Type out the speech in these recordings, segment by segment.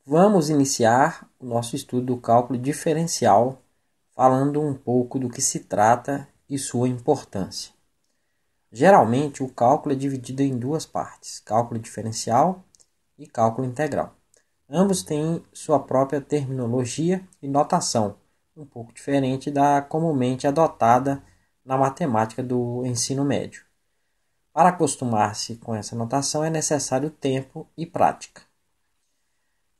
Vamos iniciar o nosso estudo do cálculo diferencial, falando um pouco do que se trata e sua importância. Geralmente, o cálculo é dividido em duas partes, cálculo diferencial e cálculo integral. Ambos têm sua própria terminologia e notação, um pouco diferente da comumente adotada na matemática do ensino médio. Para acostumar-se com essa notação é necessário tempo e prática.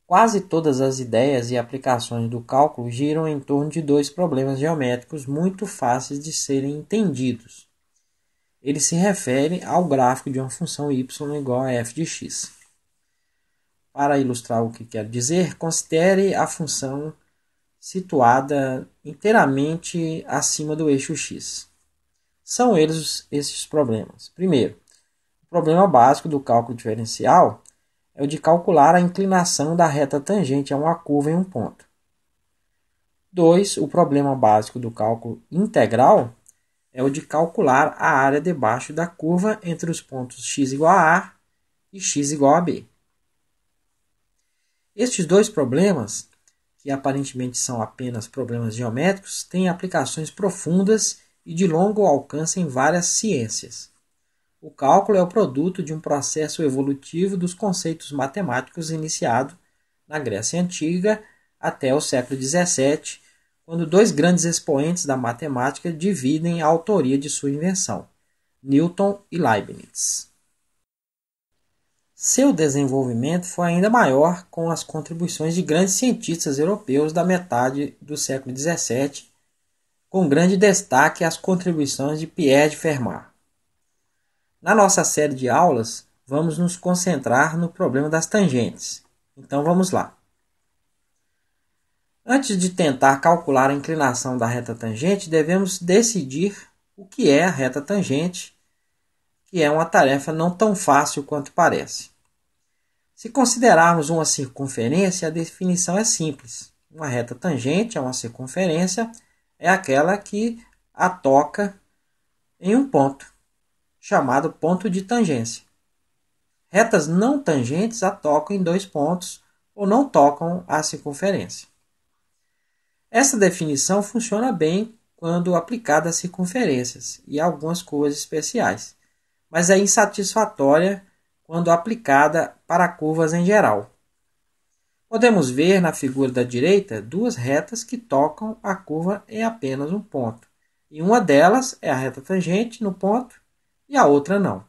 Quase todas as ideias e aplicações do cálculo giram em torno de dois problemas geométricos muito fáceis de serem entendidos. Ele se refere ao gráfico de uma função y igual a f de x. Para ilustrar o que quero dizer, considere a função situada inteiramente acima do eixo x. São eles esses problemas. Primeiro, o problema básico do cálculo diferencial é o de calcular a inclinação da reta tangente a uma curva em um ponto. 2. O problema básico do cálculo integral é o de calcular a área debaixo da curva entre os pontos x igual a A e x igual a B. Estes dois problemas, que aparentemente são apenas problemas geométricos, têm aplicações profundas e de longo alcance em várias ciências. O cálculo é o produto de um processo evolutivo dos conceitos matemáticos iniciado na Grécia Antiga até o século XVII, quando dois grandes expoentes da matemática dividem a autoria de sua invenção, Newton e Leibniz. Seu desenvolvimento foi ainda maior com as contribuições de grandes cientistas europeus da metade do século XVII, com grande destaque as contribuições de Pierre de Fermat. Na nossa série de aulas, vamos nos concentrar no problema das tangentes. Então vamos lá. Antes de tentar calcular a inclinação da reta tangente, devemos decidir o que é a reta tangente, que é uma tarefa não tão fácil quanto parece. Se considerarmos uma circunferência, a definição é simples. Uma reta tangente a uma circunferência é aquela que a toca em um ponto, chamado ponto de tangência. Retas não tangentes a tocam em dois pontos ou não tocam a circunferência. Essa definição funciona bem quando aplicada a circunferências e a algumas curvas especiais, mas é insatisfatória quando aplicada para curvas em geral. Podemos ver na figura da direita duas retas que tocam a curva em apenas um ponto, e uma delas é a reta tangente no ponto e a outra não.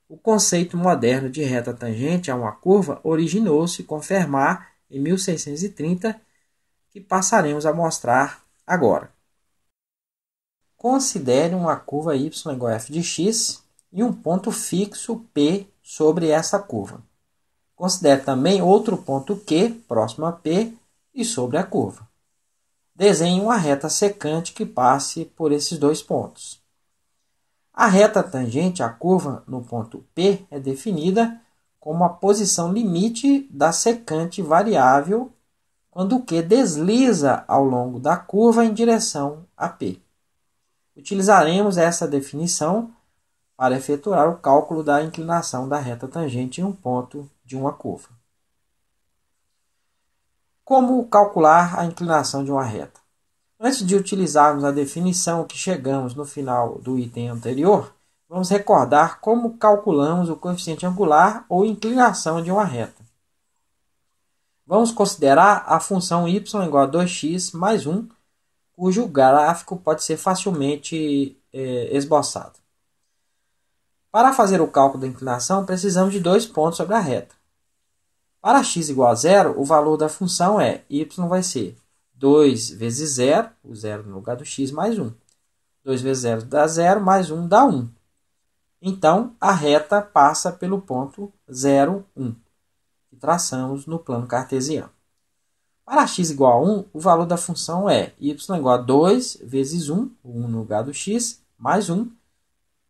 O conceito moderno de reta tangente a uma curva originou-se com Fermat em 1630, que passaremos a mostrar agora. Considere uma curva y igual a f de x e um ponto fixo P sobre essa curva. Considere também outro ponto Q próximo a P e sobre a curva. Desenhe uma reta secante que passe por esses dois pontos. A reta tangente à curva no ponto P é definida como a posição limite da secante variável quando o Q desliza ao longo da curva em direção a P. Utilizaremos essa definição para efetuar o cálculo da inclinação da reta tangente em um ponto de uma curva. Como calcular a inclinação de uma reta? Antes de utilizarmos a definição que chegamos no final do item anterior, vamos recordar como calculamos o coeficiente angular ou inclinação de uma reta. Vamos considerar a função y igual a 2x mais 1, cujo gráfico pode ser facilmente esboçado. Para fazer o cálculo da inclinação, precisamos de dois pontos sobre a reta. Para x igual a 0, o valor da função é y vai ser 2 vezes 0, o 0 no lugar do x, mais 1. 2 vezes 0 dá 0, mais 1 dá 1. Então, a reta passa pelo ponto 0, 1, que traçamos no plano cartesiano. Para x igual a 1, o valor da função é y igual a 2 vezes 1, o 1 no lugar do x, mais 1,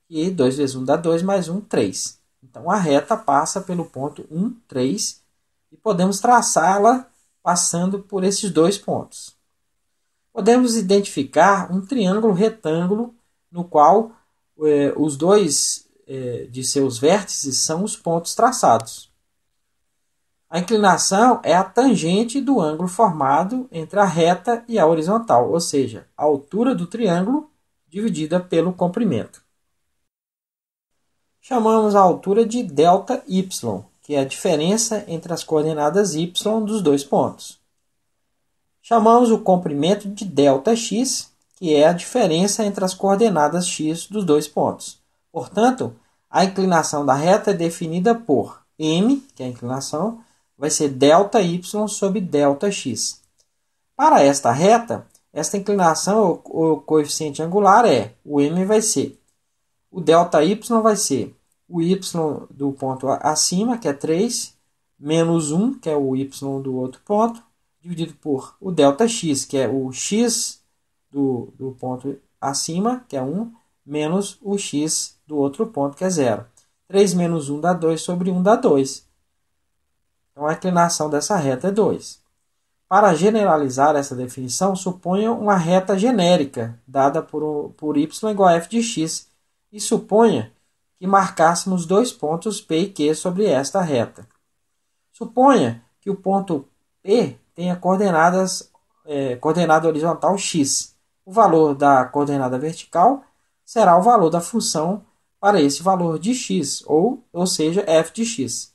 e 2 vezes 1 dá 2, mais 1, 3. Então, a reta passa pelo ponto 1, 3, e podemos traçá-la passando por esses dois pontos. Podemos identificar um triângulo retângulo no qual os dois de seus vértices são os pontos traçados. A inclinação é a tangente do ângulo formado entre a reta e a horizontal, ou seja, a altura do triângulo dividida pelo comprimento. Chamamos a altura de ΔY, que é a diferença entre as coordenadas y dos dois pontos. Chamamos o comprimento de ΔX, que é a diferença entre as coordenadas x dos dois pontos. Portanto, a inclinação da reta é definida por m, que é a inclinação, vai ser ΔY sobre ΔX. Para esta reta, esta inclinação, o coeficiente angular é, o m vai ser, o ΔY vai ser o y do ponto acima, que é 3, menos 1, que é o y do outro ponto, dividido por o ΔX, que é o x do ponto acima, que é 1, menos o x do outro ponto, que é 0. 3 menos 1 dá 2, sobre 1 dá 2. Então, a inclinação dessa reta é 2. Para generalizar essa definição, suponha uma reta genérica, dada por y igual a f de x, e suponha que marcássemos dois pontos P e Q sobre esta reta. Suponha que o ponto P tenha coordenada horizontal x. O valor da coordenada vertical será o valor da função para esse valor de x, ou seja, f de x.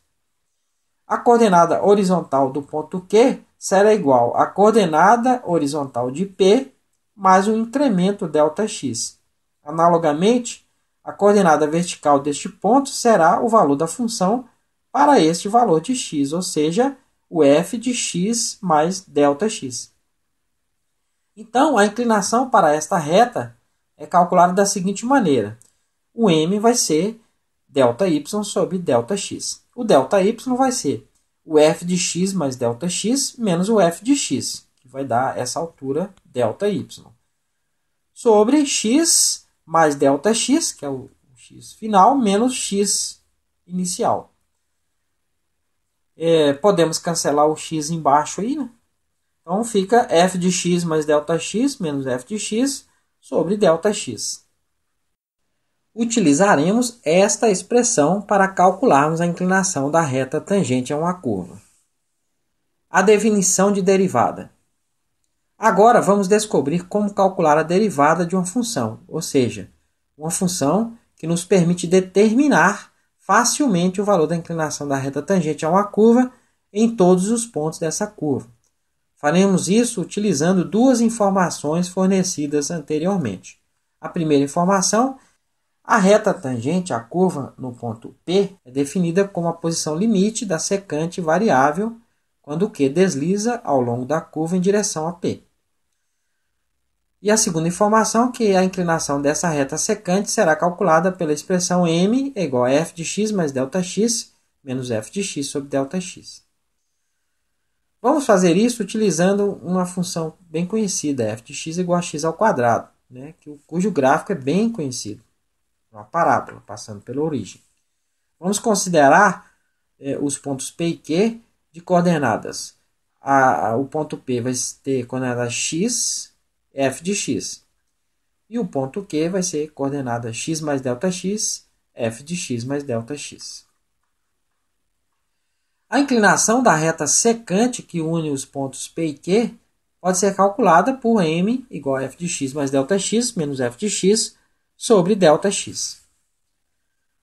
A coordenada horizontal do ponto Q será igual à coordenada horizontal de P mais o incremento ΔX. Analogamente, a coordenada vertical deste ponto será o valor da função para este valor de x, ou seja, o f de x mais ΔX. Então, a inclinação para esta reta é calculada da seguinte maneira. O m vai ser ΔY sobre ΔX. O ΔY vai ser o f de x mais ΔX menos o f de x, que vai dar essa altura ΔY, sobre x mais ΔX, que é o x final, menos x inicial. Podemos cancelar o x embaixo aí, né? Então fica f de x mais ΔX menos f de x sobre ΔX. Utilizaremos esta expressão para calcularmos a inclinação da reta tangente a uma curva. A definição de derivada. Agora vamos descobrir como calcular a derivada de uma função, ou seja, uma função que nos permite determinar facilmente o valor da inclinação da reta tangente a uma curva em todos os pontos dessa curva. Faremos isso utilizando duas informações fornecidas anteriormente. A primeira informação: a reta tangente à curva no ponto P é definida como a posição limite da secante variável quando Q desliza ao longo da curva em direção a P. E a segunda informação, que a inclinação dessa reta secante será calculada pela expressão m é igual a f de x mais ΔX menos f de x sobre ΔX. Vamos fazer isso utilizando uma função bem conhecida, f de x igual a x ao quadrado, né, cujo gráfico é bem conhecido. Uma parábola passando pela origem. Vamos considerar os pontos P e Q de coordenadas. O ponto P vai ter coordenada x, f de x. E o ponto Q vai ser coordenada x mais ΔX, f de x mais ΔX. A inclinação da reta secante que une os pontos P e Q pode ser calculada por m igual a f de x mais ΔX menos f de x sobre ΔX.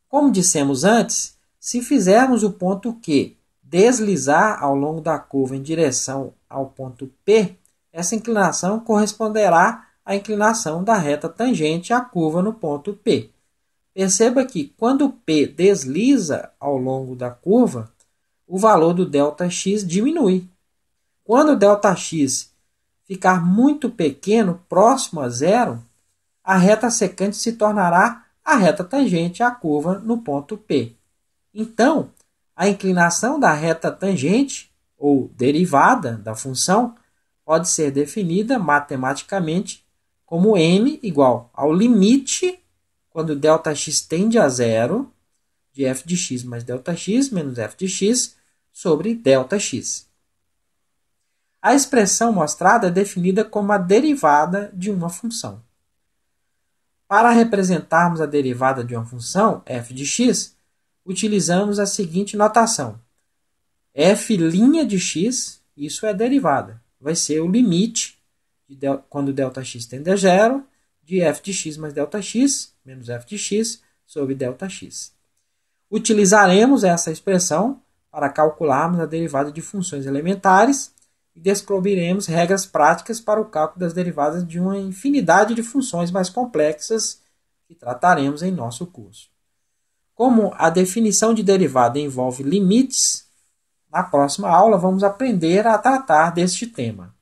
Como dissemos antes, se fizermos o ponto Q deslizar ao longo da curva em direção ao ponto P, essa inclinação corresponderá à inclinação da reta tangente à curva no ponto P. Perceba que quando P desliza ao longo da curva, o valor do ΔX diminui. Quando o ΔX ficar muito pequeno, próximo a zero, a reta secante se tornará a reta tangente à curva no ponto P. Então, a inclinação da reta tangente, ou derivada da função, pode ser definida matematicamente como m igual ao limite, quando ΔX tende a zero, de f de x mais ΔX menos f de x sobre ΔX. A expressão mostrada é definida como a derivada de uma função. Para representarmos a derivada de uma função, f de x, utilizamos a seguinte notação. f' de x, isso é derivada. Vai ser o limite, quando ΔX tende a zero, de f de x mais ΔX, menos f de x, sobre ΔX. Utilizaremos essa expressão para calcularmos a derivada de funções elementares e descobriremos regras práticas para o cálculo das derivadas de uma infinidade de funções mais complexas que trataremos em nosso curso. Como a definição de derivada envolve limites, na próxima aula vamos aprender a tratar deste tema.